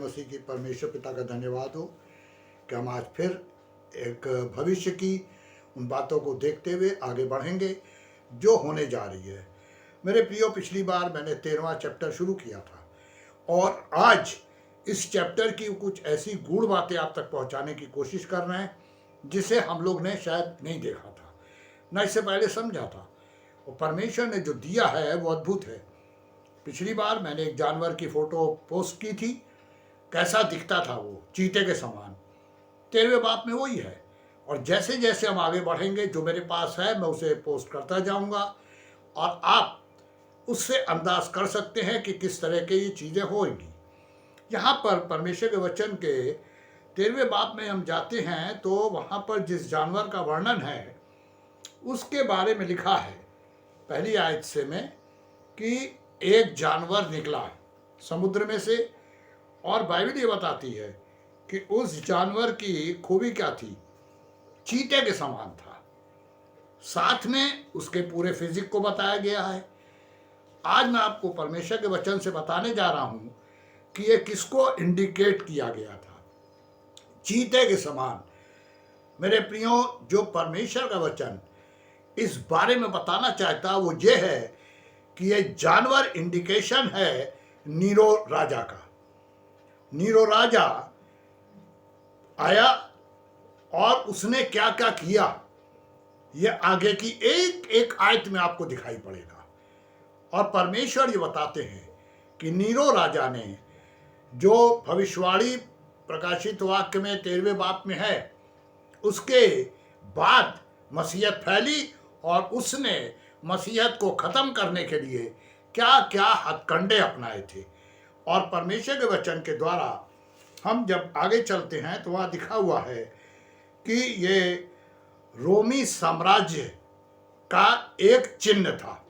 मसीह की परमेश्वर पिता का धन्यवाद हो कि हम आज फिर एक भविष्य की उन बातों को देखते हुए आगे बढ़ेंगे जो होने जा रही है। मेरे प्रियो, पिछली बार मैंने 13वां चैप्टर शुरू किया था और आज इस चैप्टर की कुछ ऐसी गूढ़ बातें आप तक पहुंचाने की कोशिश कर रहे हैं जिसे हम लोग ने शायद नहीं देखा था, न इससे पहले समझा था। और परमेश्वर ने जो दिया है वो अद्भुत है। पिछली बार मैंने एक जानवर की फोटो पोस्ट की थी, कैसा दिखता था वो, चीते के समान। 13वें बाप में वही है और जैसे जैसे हम आगे बढ़ेंगे जो मेरे पास है मैं उसे पोस्ट करता जाऊंगा और आप उससे अंदाज कर सकते हैं कि किस तरह के ये चीज़ें होंगी। यहाँ पर परमेश्वर के वचन के 13वें बाप में हम जाते हैं तो वहाँ पर जिस जानवर का वर्णन है उसके बारे में लिखा है पहली आयत से में कि एक जानवर निकला समुद्र में से, और बाइबल ये बताती है कि उस जानवर की खूबी क्या थी, चीते के समान था। साथ में उसके पूरे फिजिक को बताया गया है। आज मैं आपको परमेश्वर के वचन से बताने जा रहा हूं कि ये किसको इंडिकेट किया गया था, चीते के समान। मेरे प्रियो, जो परमेश्वर का वचन इस बारे में बताना चाहता वो ये है कि ये जानवर इंडिकेशन है नीरो राजा का। नीरो राजा आया और उसने क्या क्या किया ये आगे की एक एक आयत में आपको दिखाई पड़ेगा। और परमेश्वर ये बताते हैं कि नीरो राजा ने, जो भविष्यवाणी प्रकाशित वाक्य में 13वें बाप में है, उसके बाद मसीहत फैली और उसने मसीहत को ख़त्म करने के लिए क्या क्या हथकंडे अपनाए थे। और परमेश्वर के वचन के द्वारा हम जब आगे चलते हैं तो वहाँ लिखा हुआ है कि ये रोमी साम्राज्य का एक चिन्ह था।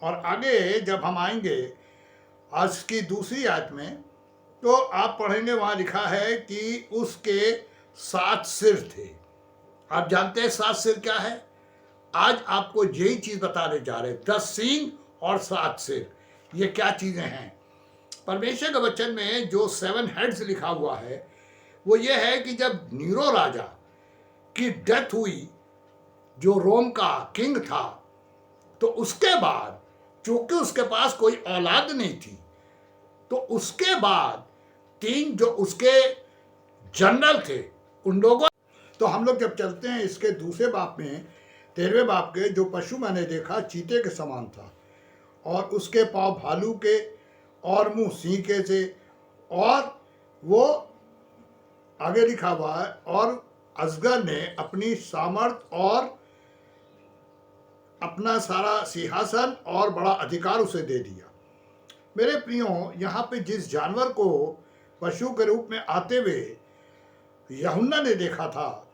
और आगे जब हम आएंगे आज की दूसरी आयत में तो आप पढ़ेंगे, वहाँ लिखा है कि उसके 7 सिर थे। आप जानते हैं 7 सिर क्या है? आज आपको यही चीज बताने जा रहे हैं, 10 सींग और 7 सिर, ये क्या चीजें हैं। परमेश्वर के वचन में जो 7 हेड्स लिखा हुआ है वो ये है कि जब नीरो राजा की डेथ हुई, जो रोम का किंग था, तो उसके बाद चूंकि उसके पास कोई औलाद नहीं थी, तो उसके बाद 3 जो उसके जनरल थे उन लोगों, तो हम लोग जब चलते हैं इसके दूसरे बाप में 13वें बाप के, जो पशु मैंने देखा चीते के समान था और उसके पांव भालू के और मुंह सिंह के थे। और वो आगे लिखा हुआ है, और अजगर ने अपनी सामर्थ और अपना सारा सिंहासन और बड़ा अधिकार उसे दे दिया। मेरे प्रियो, यहाँ पे जिस जानवर को पशु के रूप में आते हुए यूहन्ना ने देखा था,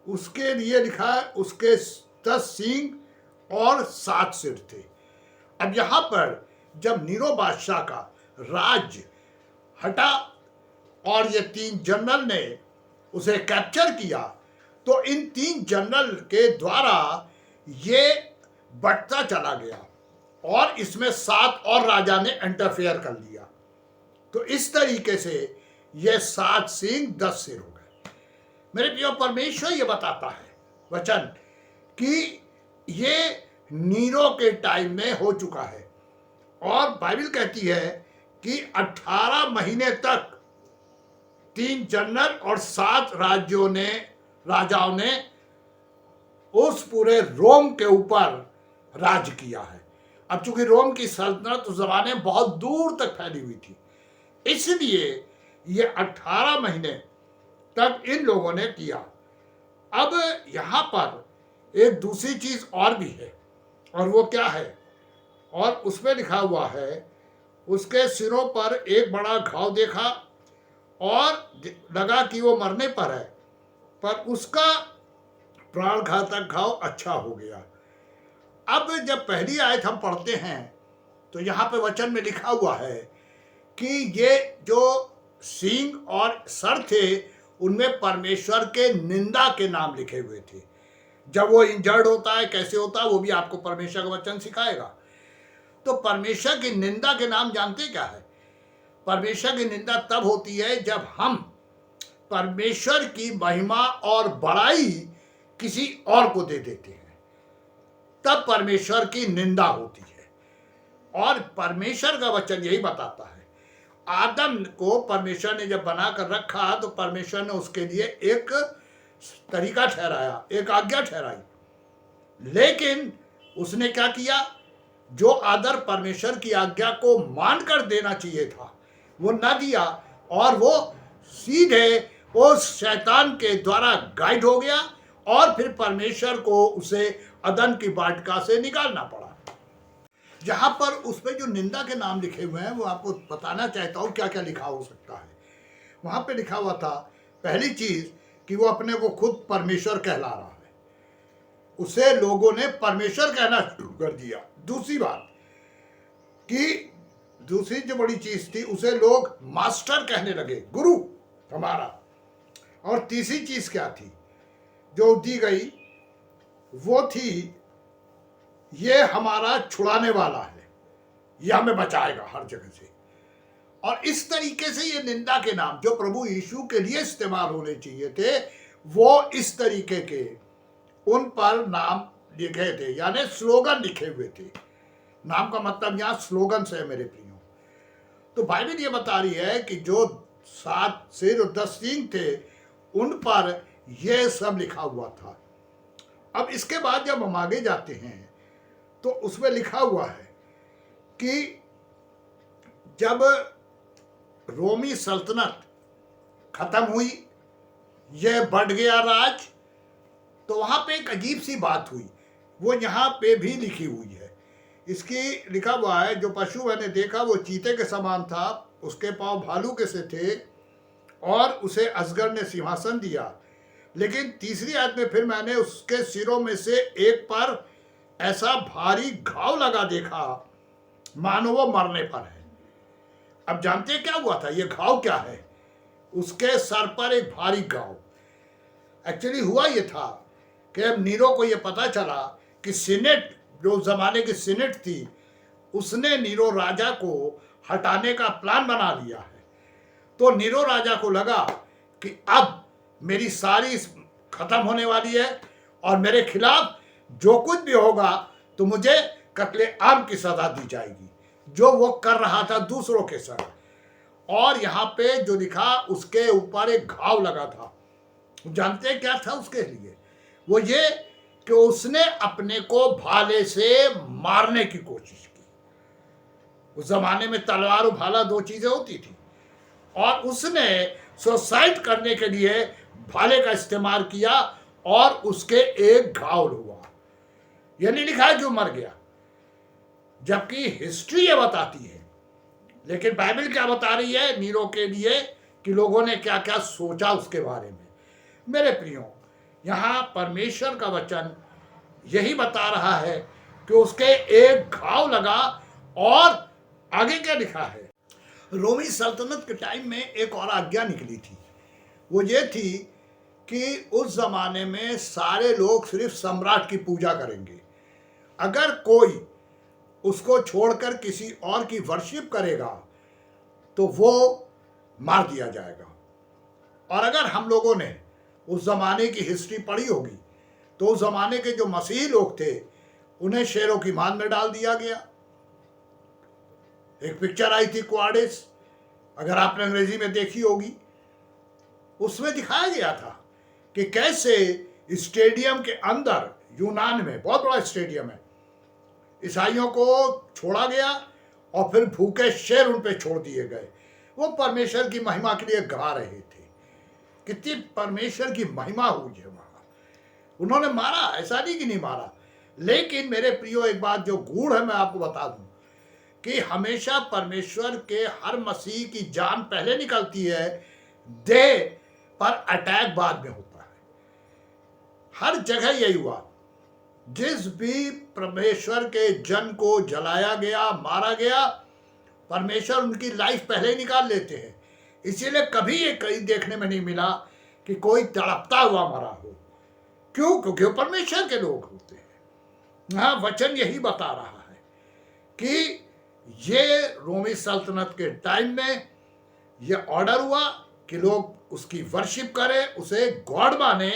उसके लिए लिखा है उसके 10 सींग और 7 सिर थे। अब यहाँ पर जब नीरो बादशाह का राज हटा और ये 3 जनरल ने उसे कैप्चर किया, तो इन 3 जनरल के द्वारा ये बढ़ता चला गया और इसमें 7 और राजा ने इंटरफेयर कर लिया। तो इस तरीके से ये 7 सींग 10 सिर हो गए। मेरे प्रिय, परमेश्वर ये बताता है वचन कि ये नीरो के टाइम में हो चुका है। और बाइबल कहती है कि 18 महीने तक 3 जनरल और 7 राजाओं ने उस पूरे रोम के ऊपर राज किया है। अब चूंकि रोम की सल्तनत उस जमाने में बहुत दूर तक फैली हुई थी, इसलिए ये 18 महीने तक इन लोगों ने किया। अब यहाँ पर एक दूसरी चीज और भी है, और वो क्या है, और उसमें लिखा हुआ है उसके सिरों पर एक बड़ा घाव देखा और लगा कि वो मरने पर है, पर उसका प्राणघातक घाव अच्छा हो गया। अब जब पहली आयत हम पढ़ते हैं तो यहाँ पे वचन में लिखा हुआ है कि ये जो सींग और सर थे उनमें परमेश्वर के निंदा के नाम लिखे हुए थे। जब वो इंजर्ड होता है, कैसे होता है, वो भी आपको परमेश्वर का वचन सिखाएगा। तो परमेश्वर की निंदा के नाम जानते क्या है? परमेश्वर की निंदा तब होती है जब हम परमेश्वर की महिमा और बड़ाई किसी और को दे देते हैं, तब परमेश्वर की निंदा होती है। और परमेश्वर का वचन यही बताता है, आदम को परमेश्वर ने जब बनाकर रखा तो परमेश्वर ने उसके लिए एक तरीका ठहराया, एक आज्ञा ठहराई, लेकिन उसने क्या किया? जो आदर परमेश्वर की आज्ञा को मानकर देना चाहिए था वो न दिया, और वो सीधे उस शैतान के द्वारा गाइड हो गया, और फिर परमेश्वर को उसे अदन की वाटिका से निकालना पड़ा। जहां पर उसमें जो निंदा के नाम लिखे हुए हैं वो आपको बताना चाहता हूं क्या क्या लिखा हो सकता है। वहां पे लिखा हुआ था, पहली चीज कि वो अपने को खुद परमेश्वर कहला रहा है, उसे लोगों ने परमेश्वर कहना शुरू कर दिया। दूसरी बात कि दूसरी जो बड़ी चीज थी, उसे लोग मास्टर कहने लगे, गुरु हमारा। और तीसरी चीज क्या थी जो दी गई? वो थी, ये हमारा छुड़ाने वाला है, ये हमें बचाएगा हर जगह से। और इस तरीके से ये निंदा के नाम जो प्रभु यीशु के लिए इस्तेमाल होने चाहिए थे, वो इस तरीके के उन पर नाम लिखे थे, यानी स्लोगन लिखे हुए थे। नाम का मतलब यहाँ स्लोगन से है मेरे प्रियो। तो बाइबल ये बता रही है कि जो 7 सिर और 10 सींग थे उन पर यह सब लिखा हुआ था। अब इसके बाद जब हम आगे जाते हैं तो उसमें लिखा हुआ है कि जब रोमी सल्तनत खत्म हुई, यह बढ़ गया राज, तो वहां पे एक अजीब सी बात हुई, वो यहाँ पे भी लिखी हुई है। इसकी लिखा हुआ है, जो पशु मैंने देखा वो चीते के समान था, उसके पांव भालू के से थे, और उसे अजगर ने सिंहासन दिया। लेकिन तीसरी आयत में फिर मैंने उसके सिरों में से एक पर ऐसा भारी घाव लगा देखा, मानो वो मरने पर है। अब जानते हैं क्या हुआ था? ये घाव क्या है? उसके सर पर एक भारी घाव। एक्चुअली हुआ ये था कि अब नीरो को ये पता चला कि सीनेट, जो जमाने की सीनेट थी, उसने नीरो राजा को हटाने का प्लान बना लिया है। तो नीरो राजा को लगा कि अब मेरी सारी खत्म होने वाली है, और मेरे खिलाफ जो कुछ भी होगा तो मुझे कत्ले आम की सजा दी जाएगी, जो वो कर रहा था दूसरों के संग। और यहाँ पे जो लिखा, उसके ऊपर एक घाव लगा था। जानते हैं क्या था उसके लिए? वो ये कि उसने अपने को भाले से मारने की कोशिश की। उस जमाने में तलवार और भाला दो चीजें होती थी, और उसने सुसाइड करने के लिए भाले का इस्तेमाल किया, और उसके एक घाव हुआ। यह नहीं लिखा है जो मर गया, जबकि हिस्ट्री ये बताती है। लेकिन बाइबल क्या बता रही है नीरो के लिए, कि लोगों ने क्या क्या सोचा उसके बारे में। मेरे प्रियो, यहाँ परमेश्वर का वचन यही बता रहा है कि उसके एक घाव लगा। और आगे क्या लिखा है? रोमी सल्तनत के टाइम में एक और आज्ञा निकली थी। वो ये थी कि उस जमाने में सारे लोग सिर्फ सम्राट की पूजा करेंगे। अगर कोई उसको छोड़कर किसी और की वर्शिप करेगा तो वो मार दिया जाएगा। और अगर हम लोगों ने उस जमाने की हिस्ट्री पढ़ी होगी तो उस जमाने के जो मसीही लोग थे उन्हें शेरों की मान में डाल दिया गया। एक पिक्चर आई थी क्वाडिस, अगर आपने अंग्रेजी में देखी होगी, उसमें दिखाया गया था कि कैसे स्टेडियम के अंदर, यूनान में बहुत बड़ा स्टेडियम है, ईसाइयों को छोड़ा गया और फिर भूखे शेर उन पे छोड़ दिए गए। वो परमेश्वर की महिमा के लिए गा रहे थे। कितनी परमेश्वर की महिमा हुई है वहां। उन्होंने मारा, ऐसा नहीं कि नहीं मारा। लेकिन मेरे प्रियो, एक बात जो गूढ़ है मैं आपको बता दूं कि हमेशा परमेश्वर के हर मसीह की जान पहले निकलती है, देह पर अटैक बाद में होता है। हर जगह यही हुआ। जिस भी परमेश्वर के जन को जलाया गया, मारा गया, परमेश्वर उनकी लाइफ पहले ही निकाल लेते हैं। इसीलिए कभी ये कहीं देखने में नहीं मिला कि कोई तड़पता हुआ मरा हो। क्यों? क्योंकि वो परमेश्वर के लोग होते हैं। हाँ, वचन यही बता रहा है कि ये रोमी सल्तनत के टाइम में ये ऑर्डर हुआ कि लोग उसकी वर्शिप करें, उसे गॉड माने,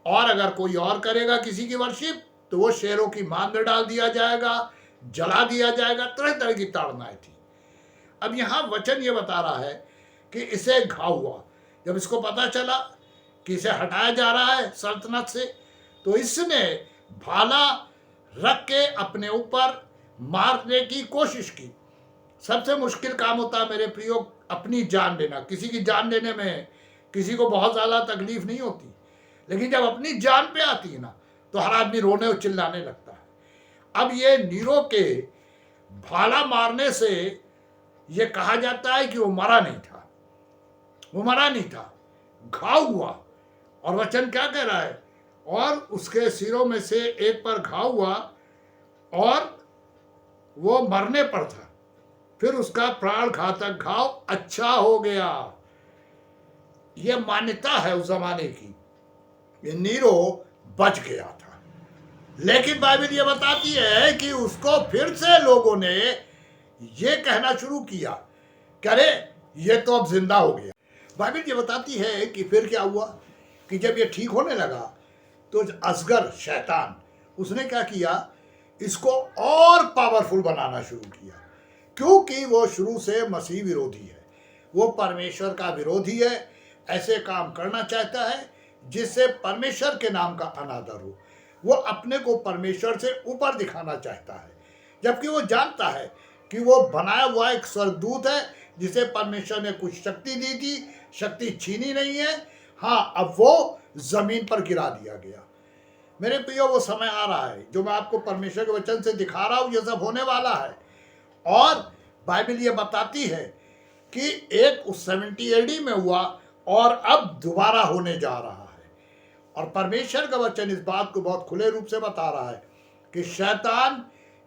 और अगर कोई और करेगा किसी की वर्शिप तो वो शेरों की मान में डाल दिया जाएगा, जला दिया जाएगा। तरह तरह की ताड़नाएं थी। अब यहाँ वचन ये बता रहा है कि इसे घाव हुआ। जब इसको पता चला कि इसे हटाया जा रहा है सल्तनत से, तो इसने भाला रख के अपने ऊपर मारने की कोशिश की। सबसे मुश्किल काम होता है मेरे प्रियो अपनी जान लेना। किसी की जान लेने में किसी को बहुत ज़्यादा तकलीफ नहीं होती, लेकिन जब अपनी जान पे आती है ना तो हर आदमी रोने और चिल्लाने लगता है। अब ये नीरो के भाला मारने से ये कहा जाता है कि वो मरा नहीं था, वो मरा नहीं था, घाव हुआ। और वचन क्या कह रहा है, और उसके सिरों में से एक पर घाव हुआ और वो मरने पर था, फिर उसका प्राण घातक घाव अच्छा हो गया। ये मान्यता है उस जमाने की, ये नीरो बच गया था। लेकिन बाइबल ये बताती है कि उसको फिर से लोगों ने ये कहना शुरू किया कि अरे ये तो अब जिंदा हो गया। बाइबल ये बताती है कि फिर क्या हुआ कि जब ये ठीक होने लगा तो असगर शैतान उसने क्या किया, इसको और पावरफुल बनाना शुरू किया, क्योंकि वो शुरू से मसीह विरोधी है, वो परमेश्वर का विरोधी है। ऐसे काम करना चाहता है जिससे परमेश्वर के नाम का अनादर हो। वो अपने को परमेश्वर से ऊपर दिखाना चाहता है, जबकि वो जानता है कि वो बनाया हुआ एक स्वर्गदूत है जिसे परमेश्वर ने कुछ शक्ति दी थी, शक्ति छीनी नहीं है। हाँ, अब वो जमीन पर गिरा दिया गया। मेरे प्रियो, वो समय आ रहा है जो मैं आपको परमेश्वर के वचन से दिखा रहा हूँ, ये सब होने वाला है। और बाइबल ये बताती है कि एक उस 70 एडी में हुआ और अब दोबारा होने जा रहा है। और परमेश्वर का वचन इस बात को बहुत खुले रूप से बता रहा है कि शैतान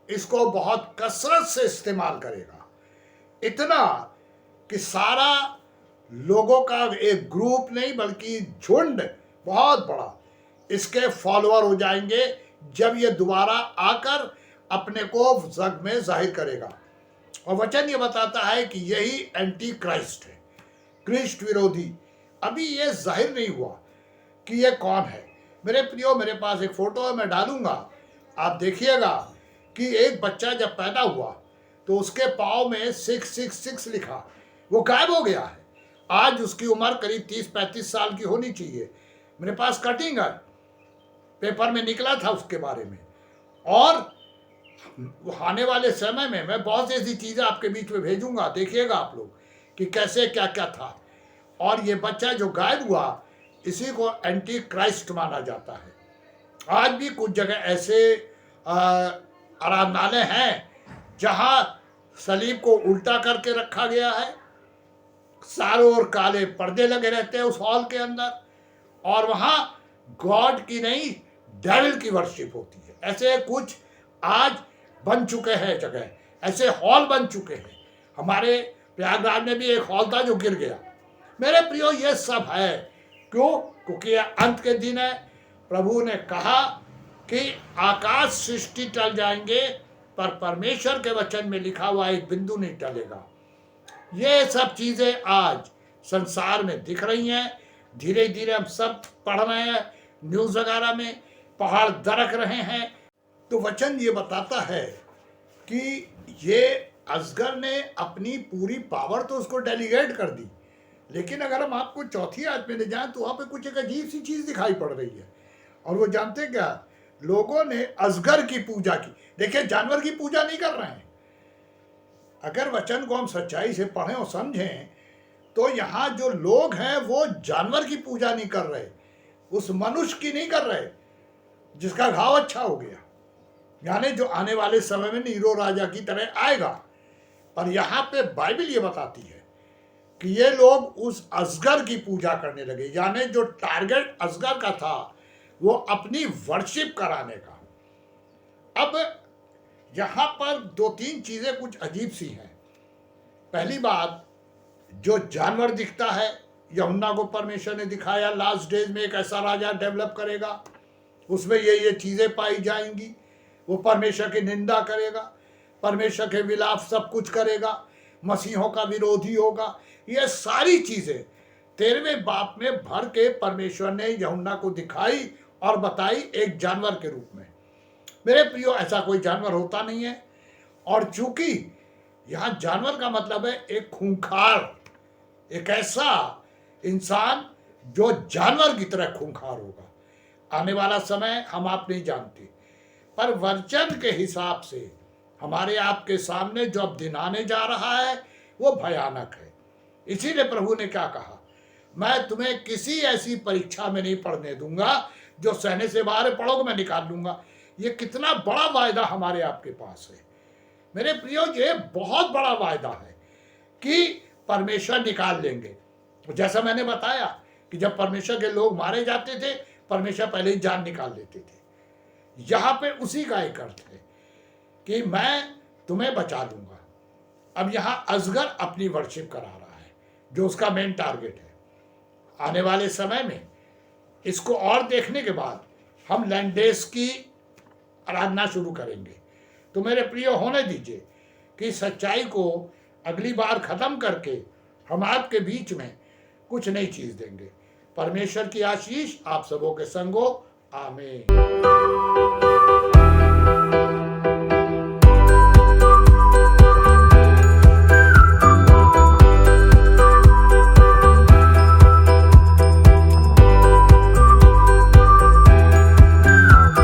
इसको बहुत कसरत से इस्तेमाल करेगा, इतना कि सारा लोगों का एक ग्रुप नहीं बल्कि झुंड बहुत बड़ा इसके फॉलोअर हो जाएंगे जब ये दोबारा आकर अपने को जग में जाहिर करेगा। और वचन ये बताता है कि यही एंटी क्राइस्ट है, क्रिस्ट विरोधी। अभी ये जाहिर नहीं हुआ कि ये कौन है। मेरे प्रियो, मेरे पास एक फोटो है, मैं डालूंगा, आप देखिएगा कि एक बच्चा जब पैदा हुआ तो उसके पाँव में 666 लिखा, वो गायब हो गया है। आज उसकी उम्र करीब 30-35 साल की होनी चाहिए। मेरे पास कटिंग है, पेपर में निकला था उसके बारे में। और आने वाले समय में मैं बहुत ऐसी चीज़ें आपके बीच में भेजूंगा, देखिएगा आप लोग कि कैसे क्या क्या था। और ये बच्चा जो गायब हुआ, इसी को एंटी क्राइस्ट माना जाता है। आज भी कुछ जगह ऐसे आराधनालय हैं जहां सलीब को उल्टा करके रखा गया है, चारों ओर काले पर्दे लगे रहते हैं उस हॉल के अंदर, और वहां गॉड की नहीं डेविल की वर्शिप होती है। ऐसे कुछ आज बन चुके हैं जगह, ऐसे हॉल बन चुके हैं। हमारे प्रयागराज में भी एक हॉल था जो गिर गया। मेरे प्रियो, ये सब है क्यों? क्योंकि यह अंत के दिन है। प्रभु ने कहा कि आकाश सृष्टि टल जाएंगे पर परमेश्वर के वचन में लिखा हुआ एक बिंदु नहीं टलेगा। ये सब चीजें आज संसार में दिख रही हैं, धीरे धीरे हम सब पढ़ रहे हैं, न्यूज वगैरह में पहाड़ दरक रहे हैं। तो वचन ये बताता है कि ये असगर ने अपनी पूरी पावर तो उसको डेलीगेट कर दी, लेकिन अगर हम आपको चौथी आयत में ले जाएं तो वहाँ पे कुछ एक अजीब सी चीज़ दिखाई पड़ रही है। और वो जानते क्या, लोगों ने असगर की पूजा की। देखिए, जानवर की पूजा नहीं कर रहे हैं। अगर वचन को हम सच्चाई से पढ़ें और समझें तो यहाँ जो लोग हैं वो जानवर की पूजा नहीं कर रहे, उस मनुष्य की नहीं कर रहे जिसका घाव अच्छा हो गया, यानी जो आने वाले समय में नीरो राजा की तरह आएगा। पर यहाँ पे बाइबल ये बताती है कि ये लोग उस असगर की पूजा करने लगे, यानी जो टारगेट असगर का था वो अपनी वर्शिप कराने का। अब यहाँ पर 2-3 चीज़ें कुछ अजीब सी हैं। पहली बात, जो जानवर दिखता है, यूहन्ना को परमेश्वर ने दिखाया लास्ट डेज में एक ऐसा राजा डेवलप करेगा, उसमें ये चीज़ें पाई जाएंगी। वो परमेश्वर की निंदा करेगा, परमेश्वर के विलाप सब कुछ करेगा, मसीहों का विरोधी होगा। ये सारी चीजें 13वें बाप में भर के परमेश्वर ने यूहन्ना को दिखाई और बताई एक जानवर के रूप में। मेरे प्रियो, ऐसा कोई जानवर होता नहीं है। और चूंकि यहां जानवर का मतलब है एक खूंखार, एक ऐसा इंसान जो जानवर की तरह खूंखार होगा। आने वाला समय हम आप नहीं जानते, पर वचन के हिसाब से हमारे आपके सामने जो अब दिन आने जा रहा है वो भयानक है। इसीलिए प्रभु ने क्या कहा, मैं तुम्हें किसी ऐसी परीक्षा में नहीं पढ़ने दूंगा जो सहने से बाहर पढ़ोगे मैं निकाल लूंगा। ये कितना बड़ा वायदा हमारे आपके पास है मेरे प्रियो, ये बहुत बड़ा वायदा है कि परमेश्वर निकाल लेंगे। जैसा मैंने बताया कि जब परमेश्वर के लोग मारे जाते थे, परमेश्वर पहले ही जान निकाल लेते थे। यहां पे उसी का एक अर्थ है कि मैं तुम्हें बचा लूंगा। अब यहां अजगर अपनी वर्शिप करा रहा है, जो उसका मेन टारगेट है। आने वाले समय में इसको और देखने के बाद हम लैंडेस की आराधना शुरू करेंगे। तो मेरे प्रिय, होने दीजिए कि सच्चाई को अगली बार खत्म करके हम आपके बीच में कुछ नई चीज देंगे। परमेश्वर की आशीष आप सबों के संग हो। आमीन।